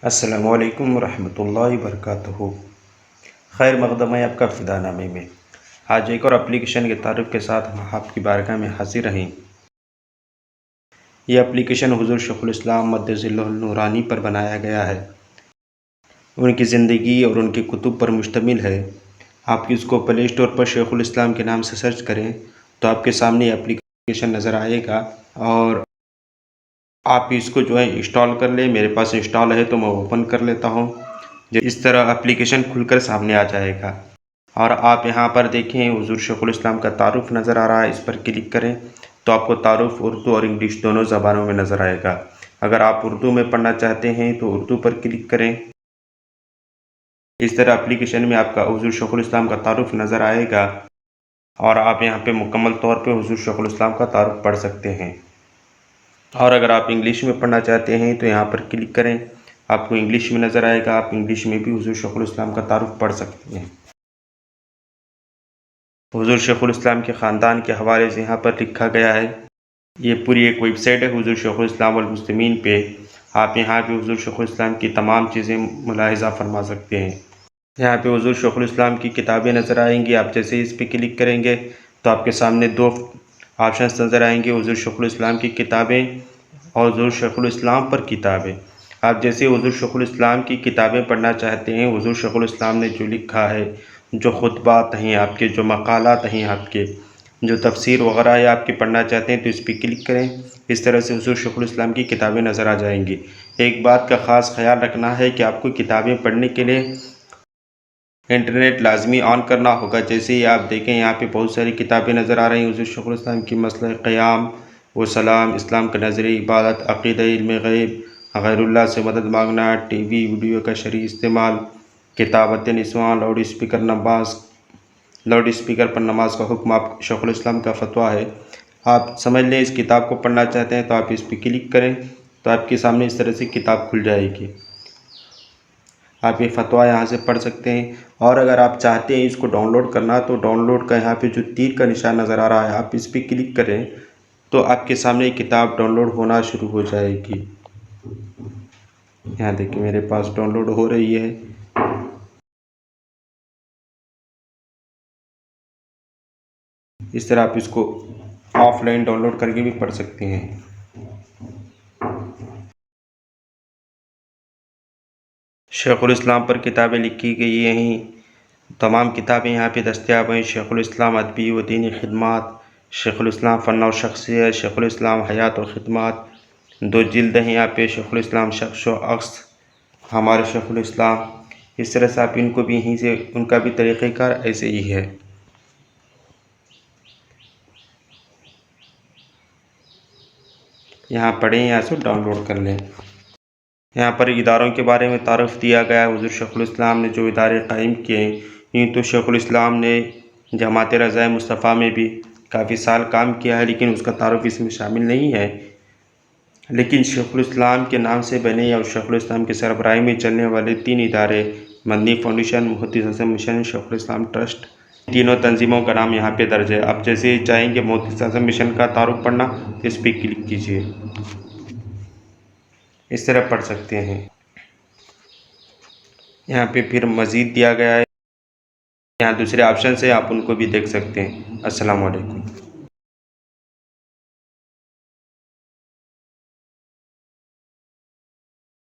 السلام علیکم ورحمۃ اللہ وبرکاتہ۔ خیر مقدم ہے آپ کا فدا نامے میں۔ آج ایک اور اپلیکیشن کے تعارف کے ساتھ ہم آپ کی بارگاہ میں حاضر ہیں۔ یہ اپلیکیشن حضور شیخ الاسلام مدظ ظلہ النورانی پر بنایا گیا ہے۔ ان کی زندگی اور ان کے کتب پر مشتمل ہے۔ آپ اس کو پلے اسٹور پر شیخ الاسلام کے نام سے سرچ کریں تو آپ کے سامنے یہ اپلیکیشن نظر آئے گا، اور آپ اس کو انسٹال کر لیں۔ میرے پاس انسٹال ہے تو میں اوپن کر لیتا ہوں۔ اس طرح اپلیکیشن کھل کر سامنے آ جائے گا، اور آپ یہاں پر دیکھیں حضور شیخ الاسلام کا تعارف نظر آ رہا ہے۔ اس پر کلک کریں تو آپ کو تعارف اردو اور انگلش دونوں زبانوں میں نظر آئے گا۔ اگر آپ اردو میں پڑھنا چاہتے ہیں تو اردو پر کلک کریں۔ اس طرح اپلیکیشن میں آپ کا حضور شیخ الاسلام کا تعارف نظر آئے گا، اور آپ یہاں پہ مکمل طور پہ حضور شیخ الاسلام کا تعارف پڑھ سکتے ہیں۔ اور اگر آپ انگلش میں پڑھنا چاہتے ہیں تو یہاں پر کلک کریں، آپ کو انگلش میں نظر آئے گا۔ آپ انگلش میں بھی حضور شیخ الاسلام کا تعارف پڑھ سکتے ہیں۔ حضور شیخ الاسلام کے خاندان کے حوالے سے یہاں پر لکھا گیا ہے۔ یہ پوری ایک ویب سائٹ ہے حضور شیخ الاسلام والمسلمین پہ۔ آپ یہاں پہ حضور شیخ الاسلام کی تمام چیزیں ملاحظہ فرما سکتے ہیں۔ یہاں پہ حضور شیخ الاسلام کی کتابیں نظر آئیں گی۔ آپ جیسے اس پہ کلک کریں گے تو آپ کے سامنے دو آپشنز نظر آئیں گے، حضور شیخ الاسلام کی کتابیں اور حضور شیخ الاسلام پر کتابیں۔ آپ جیسے حضور شیخ الاسلام کی کتابیں پڑھنا چاہتے ہیں، حضور شیخ الاسلام نے جو لکھا ہے، جو خطبات ہیں آپ کے، جو مقالات ہیں آپ کے، جو تفسیر وغیرہ ہے آپ کے پڑھنا چاہتے ہیں تو اس پہ کلک کریں۔ اس طرح سے حضور شیخ الاسلام کی کتابیں نظر آ جائیں گی۔ ایک بات کا خاص خیال رکھنا ہے کہ آپ کو کتابیں پڑھنے کے لیے انٹرنیٹ لازمی آن کرنا ہوگا۔ جیسے ہی آپ دیکھیں یہاں پہ بہت ساری کتابیں نظر آ رہی ہیں حضور شیخ الاسلام کی، مسئلہ قیام و سلام، اسلام کا نظریہ، عبادت، عقیدہ، علم غیب، غیر اللہ سے مدد مانگنا، ٹی وی ویڈیو کا شرعی استعمال، کتابت نسواں، لاؤڈ اسپیکر پر نماز کا حکم، آپ شیخ الاسلام کا فتویٰ ہے۔ آپ سمجھ لیں اس کتاب کو پڑھنا چاہتے ہیں تو آپ اس پہ کلک کریں تو آپ کے سامنے اس طرح سے کتاب کھل جائے گی۔ آپ یہ فتویٰ یہاں سے پڑھ سکتے ہیں، اور اگر آپ چاہتے ہیں اس کو ڈاؤن لوڈ کرنا تو ڈاؤن لوڈ کا یہاں پہ جو تیر کا نشان نظر آ رہا ہے، آپ اس پہ کلک کریں تو آپ کے سامنے کتاب ڈاؤن لوڈ ہونا شروع ہو جائے گی۔ یہاں دیکھیں میرے پاس ڈاؤن لوڈ ہو رہی ہے۔ اس طرح آپ اس کو آف لائن ڈاؤن لوڈ کر کے بھی پڑھ سکتے ہیں۔ شیخ الاسلام پر کتابیں لکھی گئی ہیں، تمام کتابیں یہاں پہ دستیاب ہیں۔ شیخ الاسلام ادبی و دینی خدمات، شیخ الاسلام فن و شخصیت، شیخ الاسلام حیات و خدمات، 2 جلد ہیں یہاں پہ، شیخ الاسلام شخص و عکس، ہمارے شیخ الاسلام۔ اس طرح سے آپ ان کو بھی یہیں سے، ان کا بھی طریقہ کار ایسے ہی ہے۔ یہاں پڑھیں، یہاں سے ڈاؤن لوڈ کر لیں۔ یہاں پر اداروں کے بارے میں تعارف دیا گیا ہے۔ حضور شیخ الاسلام نے جو ادارے قائم کیے ہیں، یوں تو شیخ الاسلام نے جماعت رضائے مصطفیٰ میں بھی کافی سال کام کیا ہے، لیکن اس کا تعارف اس میں شامل نہیں ہے۔ لیکن شیخ الاسلام کے نام سے بنے اور شیخ الاسلام کی سربراہی میں چلنے والے 3 ادارے، مدنی فاؤنڈیشن، محدث اعظم مشن، شیخ الاسلام ٹرسٹ، تینوں تنظیموں کا نام یہاں پہ درج ہے۔ آپ جیسے ہی چاہیں گے محدث اعظم مشن کا تعارف پڑھنا، اس پہ کلک کیجیے، اس طرح پڑھ سکتے ہیں۔ یہاں پہ پھر مزید دیا گیا ہے، یہاں دوسرے آپشن سے آپ ان کو بھی دیکھ سکتے ہیں۔ السلام علیکم۔